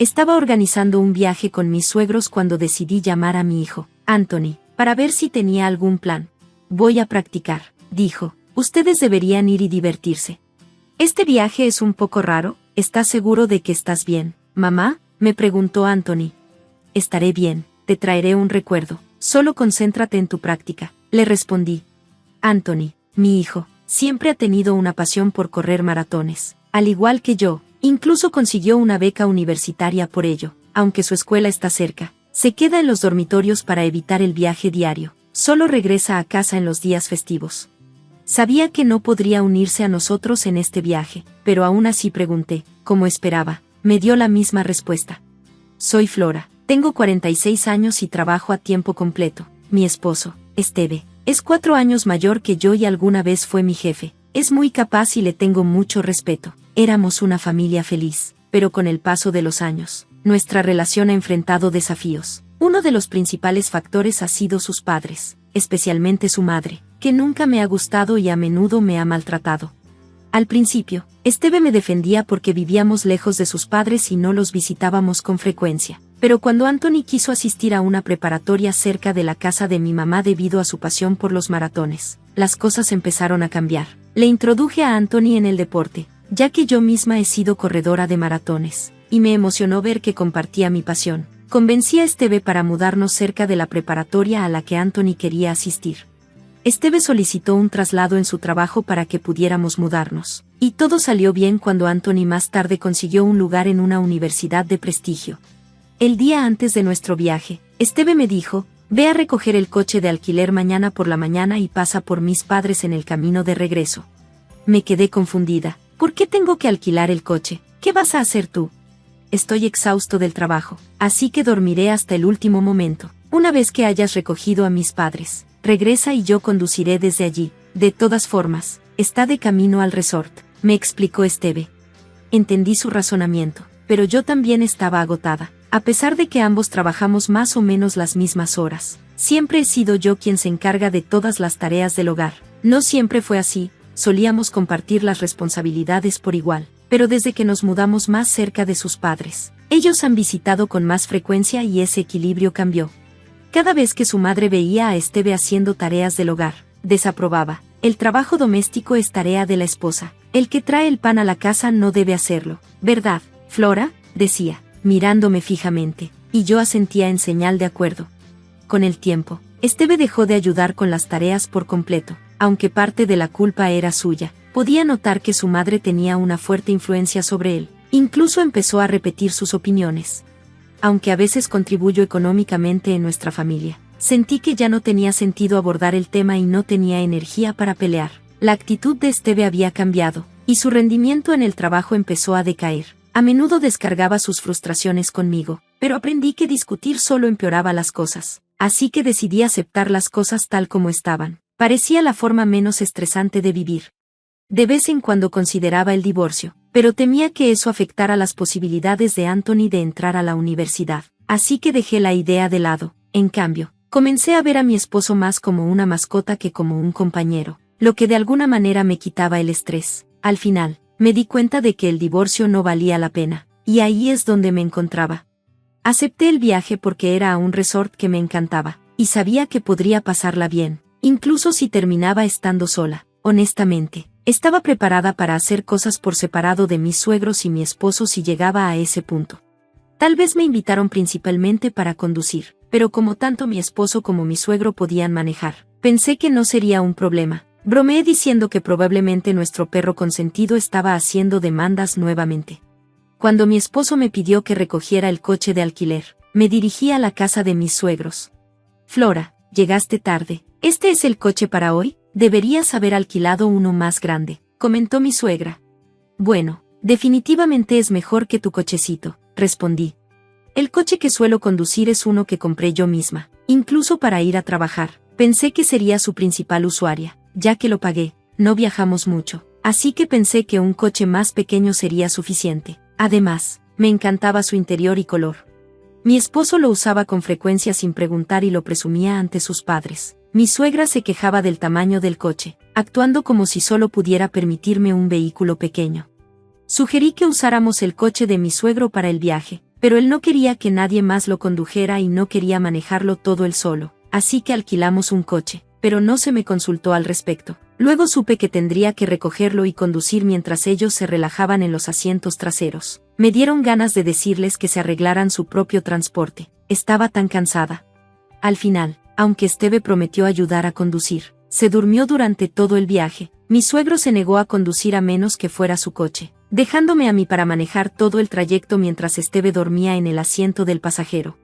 Estaba organizando un viaje con mis suegros cuando decidí llamar a mi hijo, Anthony, para ver si tenía algún plan. Voy a practicar, dijo. Ustedes deberían ir y divertirse. Este viaje es un poco raro. ¿Estás seguro de que estás bien, mamá?, me preguntó Anthony. Estaré bien, te traeré un recuerdo. Solo concéntrate en tu práctica, le respondí. Anthony, mi hijo, siempre ha tenido una pasión por correr maratones, al igual que yo. Incluso consiguió una beca universitaria por ello. Aunque su escuela está cerca, se queda en los dormitorios para evitar el viaje diario. Solo regresa a casa en los días festivos. Sabía que no podría unirse a nosotros en este viaje, pero aún así pregunté, como esperaba. Me dio la misma respuesta. Soy Flora, tengo 46 años y trabajo a tiempo completo. Mi esposo, Esteve, es 4 años mayor que yo y alguna vez fue mi jefe. Es muy capaz y le tengo mucho respeto. Éramos una familia feliz, pero con el paso de los años, nuestra relación ha enfrentado desafíos. Uno de los principales factores ha sido sus padres, especialmente su madre, que nunca me ha gustado y a menudo me ha maltratado. Al principio, Esteve me defendía porque vivíamos lejos de sus padres y no los visitábamos con frecuencia. Pero cuando Anthony quiso asistir a una preparatoria cerca de la casa de mi mamá debido a su pasión por los maratones, las cosas empezaron a cambiar. Le introduje a Anthony en el deporte, ya que yo misma he sido corredora de maratones, y me emocionó ver que compartía mi pasión. Convencí a Esteve para mudarnos cerca de la preparatoria a la que Anthony quería asistir. Esteve solicitó un traslado en su trabajo para que pudiéramos mudarnos, y todo salió bien cuando Anthony más tarde consiguió un lugar en una universidad de prestigio. El día antes de nuestro viaje, Esteve me dijo, ve a recoger el coche de alquiler mañana por la mañana y pasa por mis padres en el camino de regreso. Me quedé confundida. ¿Por qué tengo que alquilar el coche? ¿Qué vas a hacer tú? Estoy exhausto del trabajo, así que dormiré hasta el último momento. Una vez que hayas recogido a mis padres, regresa y yo conduciré desde allí. De todas formas, está de camino al resort, me explicó Esteve. Entendí su razonamiento, pero yo también estaba agotada. A pesar de que ambos trabajamos más o menos las mismas horas, siempre he sido yo quien se encarga de todas las tareas del hogar. No siempre fue así. Solíamos compartir las responsabilidades por igual, pero desde que nos mudamos más cerca de sus padres, ellos han visitado con más frecuencia y ese equilibrio cambió. Cada vez que su madre veía a Esteve haciendo tareas del hogar, desaprobaba. El trabajo doméstico es tarea de la esposa. El que trae el pan a la casa no debe hacerlo, ¿verdad, Flora?, decía, mirándome fijamente, y yo asentía en señal de acuerdo. Con el tiempo, Esteve dejó de ayudar con las tareas por completo. Aunque parte de la culpa era suya, podía notar que su madre tenía una fuerte influencia sobre él. Incluso empezó a repetir sus opiniones. Aunque a veces contribuyó económicamente en nuestra familia, sentí que ya no tenía sentido abordar el tema y no tenía energía para pelear. La actitud de Esteve había cambiado, y su rendimiento en el trabajo empezó a decaer. A menudo descargaba sus frustraciones conmigo, pero aprendí que discutir solo empeoraba las cosas. Así que decidí aceptar las cosas tal como estaban. Parecía la forma menos estresante de vivir. De vez en cuando consideraba el divorcio, pero temía que eso afectara las posibilidades de Anthony de entrar a la universidad, así que dejé la idea de lado. En cambio, comencé a ver a mi esposo más como una mascota que como un compañero, lo que de alguna manera me quitaba el estrés. Al final, me di cuenta de que el divorcio no valía la pena, y ahí es donde me encontraba. Acepté el viaje porque era a un resort que me encantaba, y sabía que podría pasarla bien. Incluso si terminaba estando sola. Honestamente, estaba preparada para hacer cosas por separado de mis suegros y mi esposo si llegaba a ese punto. Tal vez me invitaron principalmente para conducir, pero como tanto mi esposo como mi suegro podían manejar, pensé que no sería un problema. Bromeé diciendo que probablemente nuestro perro consentido estaba haciendo demandas nuevamente. Cuando mi esposo me pidió que recogiera el coche de alquiler, me dirigí a la casa de mis suegros. Flora, llegaste tarde. ¿Este es el coche para hoy? Deberías haber alquilado uno más grande, comentó mi suegra. Bueno, definitivamente es mejor que tu cochecito, respondí. El coche que suelo conducir es uno que compré yo misma, incluso para ir a trabajar. Pensé que sería su principal usuaria, ya que lo pagué. No viajamos mucho, así que pensé que un coche más pequeño sería suficiente. Además, me encantaba su interior y color. Mi esposo lo usaba con frecuencia sin preguntar y lo presumía ante sus padres. Mi suegra se quejaba del tamaño del coche, actuando como si solo pudiera permitirme un vehículo pequeño. Sugerí que usáramos el coche de mi suegro para el viaje, pero él no quería que nadie más lo condujera y no quería manejarlo todo él solo, así que alquilamos un coche, pero no se me consultó al respecto. Luego supe que tendría que recogerlo y conducir mientras ellos se relajaban en los asientos traseros. Me dieron ganas de decirles que se arreglaran su propio transporte. Estaba tan cansada. Al final, aunque Esteve prometió ayudar a conducir, se durmió durante todo el viaje. Mi suegro se negó a conducir a menos que fuera su coche, dejándome a mí para manejar todo el trayecto mientras Esteve dormía en el asiento del pasajero.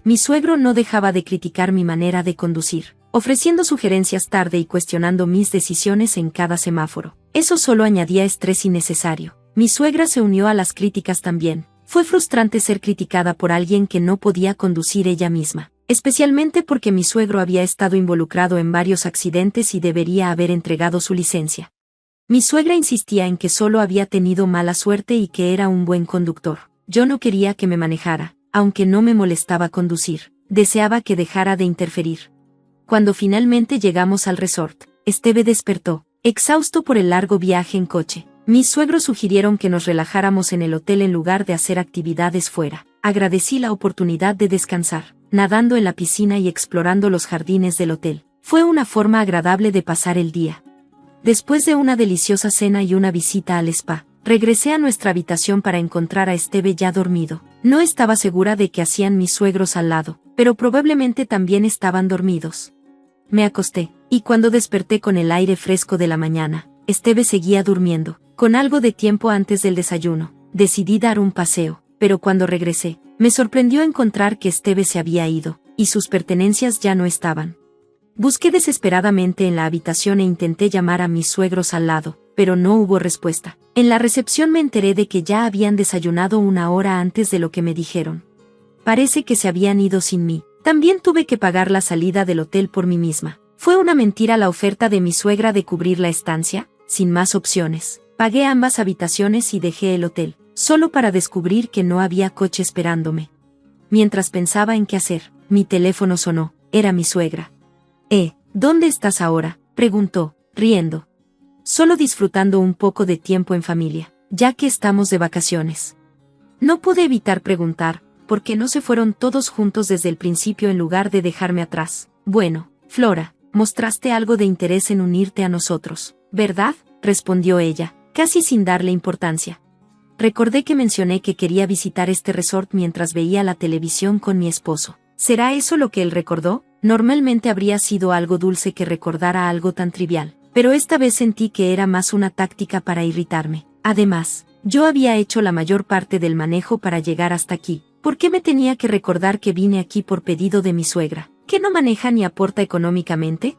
Mi suegro no dejaba de criticar mi manera de conducir, ofreciendo sugerencias tarde y cuestionando mis decisiones en cada semáforo. Eso solo añadía estrés innecesario. Mi suegra se unió a las críticas también. Fue frustrante ser criticada por alguien que no podía conducir ella misma, especialmente porque mi suegro había estado involucrado en varios accidentes y debería haber entregado su licencia. Mi suegra insistía en que solo había tenido mala suerte y que era un buen conductor. Yo no quería que me manejara, aunque no me molestaba conducir. Deseaba que dejara de interferir. Cuando finalmente llegamos al resort, Esteve despertó, exhausto por el largo viaje en coche. Mis suegros sugirieron que nos relajáramos en el hotel en lugar de hacer actividades fuera. Agradecí la oportunidad de descansar, nadando en la piscina y explorando los jardines del hotel. Fue una forma agradable de pasar el día. Después de una deliciosa cena y una visita al spa, regresé a nuestra habitación para encontrar a Esteve ya dormido. No estaba segura de qué hacían mis suegros al lado, pero probablemente también estaban dormidos. Me acosté, y cuando desperté con el aire fresco de la mañana, Esteve seguía durmiendo. Con algo de tiempo antes del desayuno, decidí dar un paseo, pero cuando regresé, me sorprendió encontrar que Esteve se había ido, y sus pertenencias ya no estaban. Busqué desesperadamente en la habitación e intenté llamar a mis suegros al lado, pero no hubo respuesta. En la recepción me enteré de que ya habían desayunado una hora antes de lo que me dijeron. Parece que se habían ido sin mí. También tuve que pagar la salida del hotel por mí misma. ¿Fue una mentira la oferta de mi suegra de cubrir la estancia? Sin más opciones. Pagué ambas habitaciones y dejé el hotel, solo para descubrir que no había coche esperándome. Mientras pensaba en qué hacer, mi teléfono sonó. Era mi suegra. ¿Dónde estás ahora?, preguntó, riendo. Solo disfrutando un poco de tiempo en familia, ya que estamos de vacaciones. No pude evitar preguntar, ¿por qué no se fueron todos juntos desde el principio en lugar de dejarme atrás? Bueno, Flora, mostraste algo de interés en unirte a nosotros, ¿verdad?, respondió ella, casi sin darle importancia. Recordé que mencioné que quería visitar este resort mientras veía la televisión con mi esposo. ¿Será eso lo que él recordó? Normalmente habría sido algo dulce que recordara algo tan trivial, pero esta vez sentí que era más una táctica para irritarme. Además, yo había hecho la mayor parte del manejo para llegar hasta aquí. ¿Por qué me tenía que recordar que vine aquí por pedido de mi suegra, que no maneja ni aporta económicamente?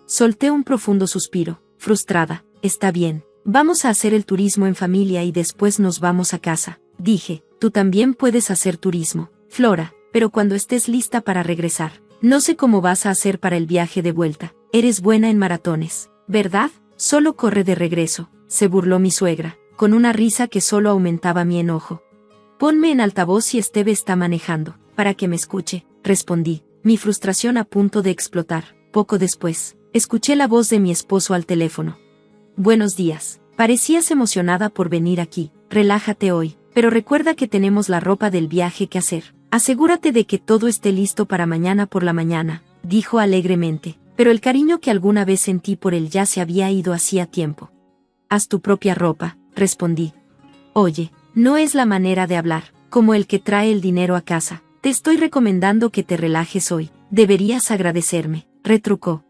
Solté un profundo suspiro, frustrada. Está bien, vamos a hacer el turismo en familia y después nos vamos a casa, dije. Tú también puedes hacer turismo, Flora, pero cuando estés lista para regresar. No sé cmo vas a hacer para el viaje de vuelta. Eres buena en maratones, ¿verdad? Solo corre de regreso, se burló mi suegra, con una risa que solo aumentaba mi enojo. Ponme en altavoz si Esteve está manejando, para que me escuche, respondí, mi frustración a punto de explotar. Poco después, escuché la voz de mi esposo al teléfono. Buenos días, parecías emocionada por venir aquí. Relájate hoy, pero recuerda que tenemos la ropa del viaje que hacer. Asegúrate de que todo esté listo para mañana por la mañana, dijo alegremente, pero el cariño que alguna vez sentí por él ya se había ido hacía tiempo. Haz tu propia ropa, respondí. Oye, no es la manera de hablar, como el que trae el dinero a casa. Te estoy recomendando que te relajes hoy. Deberías agradecerme, retrucó.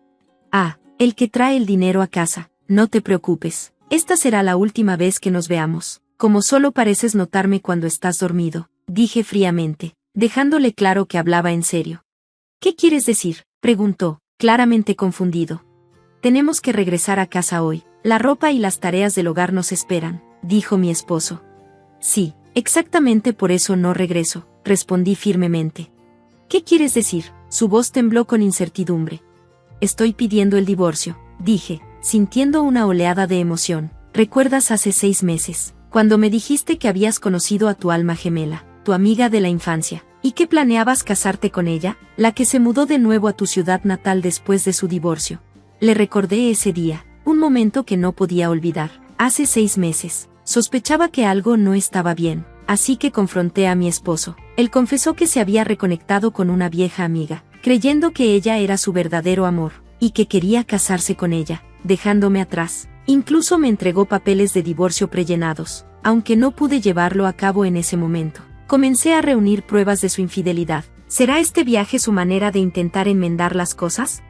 El que trae el dinero a casa. No te preocupes, esta será la última vez que nos veamos. Como solo pareces notarme cuando estás dormido, dije fríamente, dejándole claro que hablaba en serio. ¿Qué quieres decir?, preguntó, claramente confundido. Tenemos que regresar a casa hoy. La ropa y las tareas del hogar nos esperan, dijo mi esposo. Sí, exactamente por eso no regreso, respondí firmemente. ¿Qué quieres decir? Su voz tembló con incertidumbre. Estoy pidiendo el divorcio, dije, sintiendo una oleada de emoción. ¿Recuerdas hace 6 meses, cuando me dijiste que habías conocido a tu alma gemela, tu amiga de la infancia, y que planeabas casarte con ella, la que se mudó de nuevo a tu ciudad natal después de su divorcio? Le recordé ese día, un momento que no podía olvidar. Hace 6 meses, sospechaba que algo no estaba bien, así que confronté a mi esposo. Él confesó que se había reconectado con una vieja amiga, creyendo que ella era su verdadero amor, y que quería casarse con ella, dejándome atrás. Incluso me entregó papeles de divorcio prellenados, aunque no pude llevarlo a cabo en ese momento. Comencé a reunir pruebas de su infidelidad. ¿Será este viaje su manera de intentar enmendar las cosas?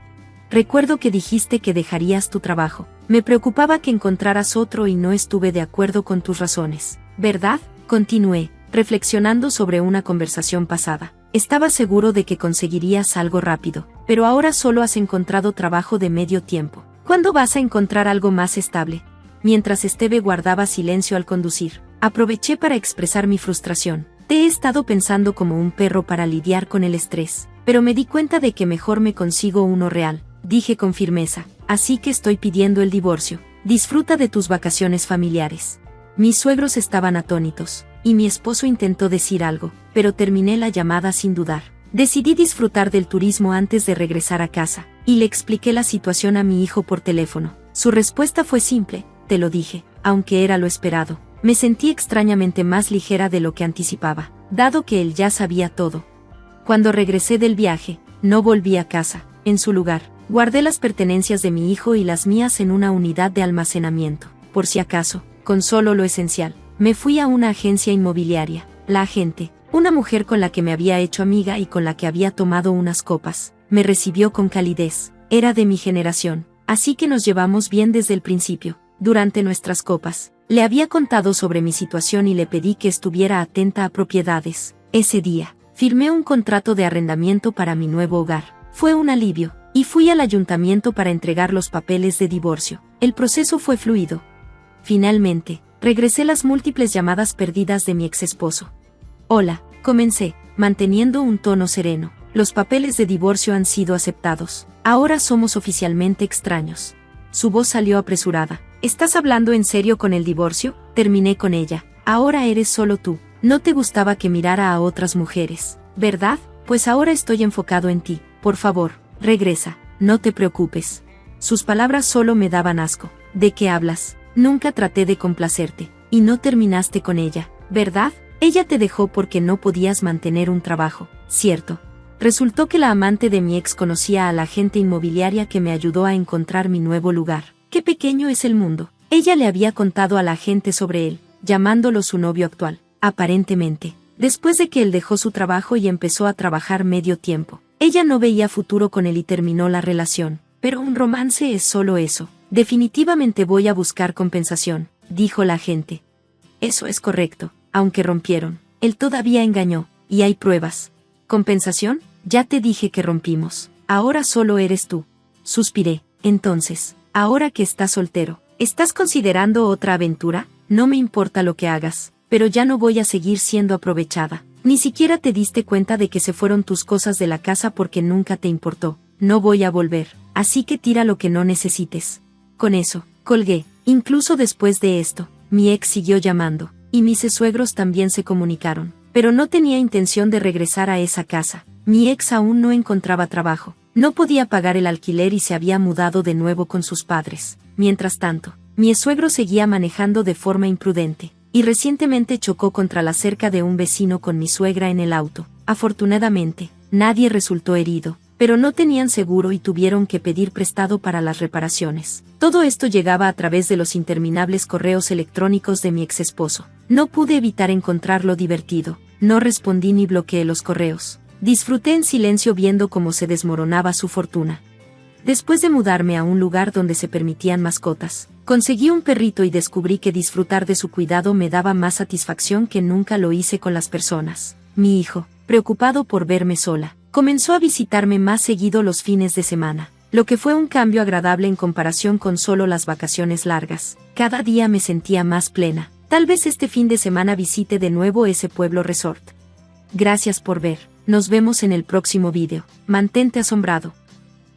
Recuerdo que dijiste que dejarías tu trabajo. Me preocupaba que encontraras otro y no estuve de acuerdo con tus razones, ¿verdad? Continué, reflexionando sobre una conversación pasada. Estaba seguro de que conseguirías algo rápido, pero ahora solo has encontrado trabajo de medio tiempo. ¿Cuándo vas a encontrar algo más estable? Mientras Esteve guardaba silencio al conducir, aproveché para expresar mi frustración. Te he estado pensando como un perro para lidiar con el estrés, pero me di cuenta de que mejor me consigo uno real, dije con firmeza, así que estoy pidiendo el divorcio. Disfruta de tus vacaciones familiares. Mis suegros estaban atónitos, y mi esposo intentó decir algo, pero terminé la llamada sin dudar. Decidí disfrutar del turismo antes de regresar a casa, y le expliqué la situación a mi hijo por teléfono. Su respuesta fue simple, te lo dije, aunque era lo esperado. Me sentí extrañamente más ligera de lo que anticipaba, dado que él ya sabía todo. Cuando regresé del viaje, no volví a casa. En su lugar, guardé las pertenencias de mi hijo y las mías en una unidad de almacenamiento. Por si acaso, con solo lo esencial, me fui a una agencia inmobiliaria. La agente, una mujer con la que me había hecho amiga y con la que había tomado unas copas, me recibió con calidez. Era de mi generación, así que nos llevamos bien desde el principio. Durante nuestras copas, le había contado sobre mi situación y le pedí que estuviera atenta a propiedades. Ese día, firmé un contrato de arrendamiento para mi nuevo hogar. Fue un alivio, y fui al ayuntamiento para entregar los papeles de divorcio. El proceso fue fluido. Finalmente, regresé las múltiples llamadas perdidas de mi exesposo. Hola, comencé, manteniendo un tono sereno. Los papeles de divorcio han sido aceptados. Ahora somos oficialmente extraños. Su voz salió apresurada. ¿Estás hablando en serio con el divorcio? Terminé con ella. Ahora eres solo tú. No te gustaba que mirara a otras mujeres, ¿verdad? Pues ahora estoy enfocado en ti. Por favor, regresa. No te preocupes. Sus palabras solo me daban asco. ¿De qué hablas? Nunca traté de complacerte. Y no terminaste con ella, ¿verdad? Ella te dejó porque no podías mantener un trabajo, ¿cierto? Resultó que la amante de mi ex conocía a la agente inmobiliaria que me ayudó a encontrar mi nuevo lugar. Qué pequeño es el mundo. Ella le había contado a la agente sobre él, llamándolo su novio actual, aparentemente. Después de que él dejó su trabajo y empezó a trabajar medio tiempo, ella no veía futuro con él y terminó la relación. Pero un romance es solo eso. Definitivamente voy a buscar compensación, dijo la agente. Eso es correcto, aunque rompieron. Él todavía engañó, y hay pruebas. ¿Compensación? Ya te dije que rompimos. Ahora solo eres tú. Suspiré. Entonces, ahora que estás soltero, ¿estás considerando otra aventura? No me importa lo que hagas, pero ya no voy a seguir siendo aprovechada. Ni siquiera te diste cuenta de que se fueron tus cosas de la casa porque nunca te importó. No voy a volver, así que tira lo que no necesites. Con eso, colgué. Incluso después de esto, mi ex siguió llamando, y mis suegros también se comunicaron. Pero no tenía intención de regresar a esa casa. Mi ex aún no encontraba trabajo. No podía pagar el alquiler y se había mudado de nuevo con sus padres. Mientras tanto, mi suegro seguía manejando de forma imprudente, y recientemente chocó contra la cerca de un vecino con mi suegra en el auto. Afortunadamente, nadie resultó herido, pero no tenían seguro y tuvieron que pedir prestado para las reparaciones. Todo esto llegaba a través de los interminables correos electrónicos de mi exesposo. No pude evitar encontrarlo divertido. No respondí ni bloqueé los correos. Disfruté en silencio viendo cómo se desmoronaba su fortuna. Después de mudarme a un lugar donde se permitían mascotas, conseguí un perrito y descubrí que disfrutar de su cuidado me daba más satisfacción que nunca lo hice con las personas. Mi hijo, preocupado por verme sola, comenzó a visitarme más seguido los fines de semana, lo que fue un cambio agradable en comparación con solo las vacaciones largas. Cada día me sentía más plena. Tal vez este fin de semana visite de nuevo ese pueblo resort. Gracias por ver. Nos vemos en el próximo vídeo. Mantente asombrado.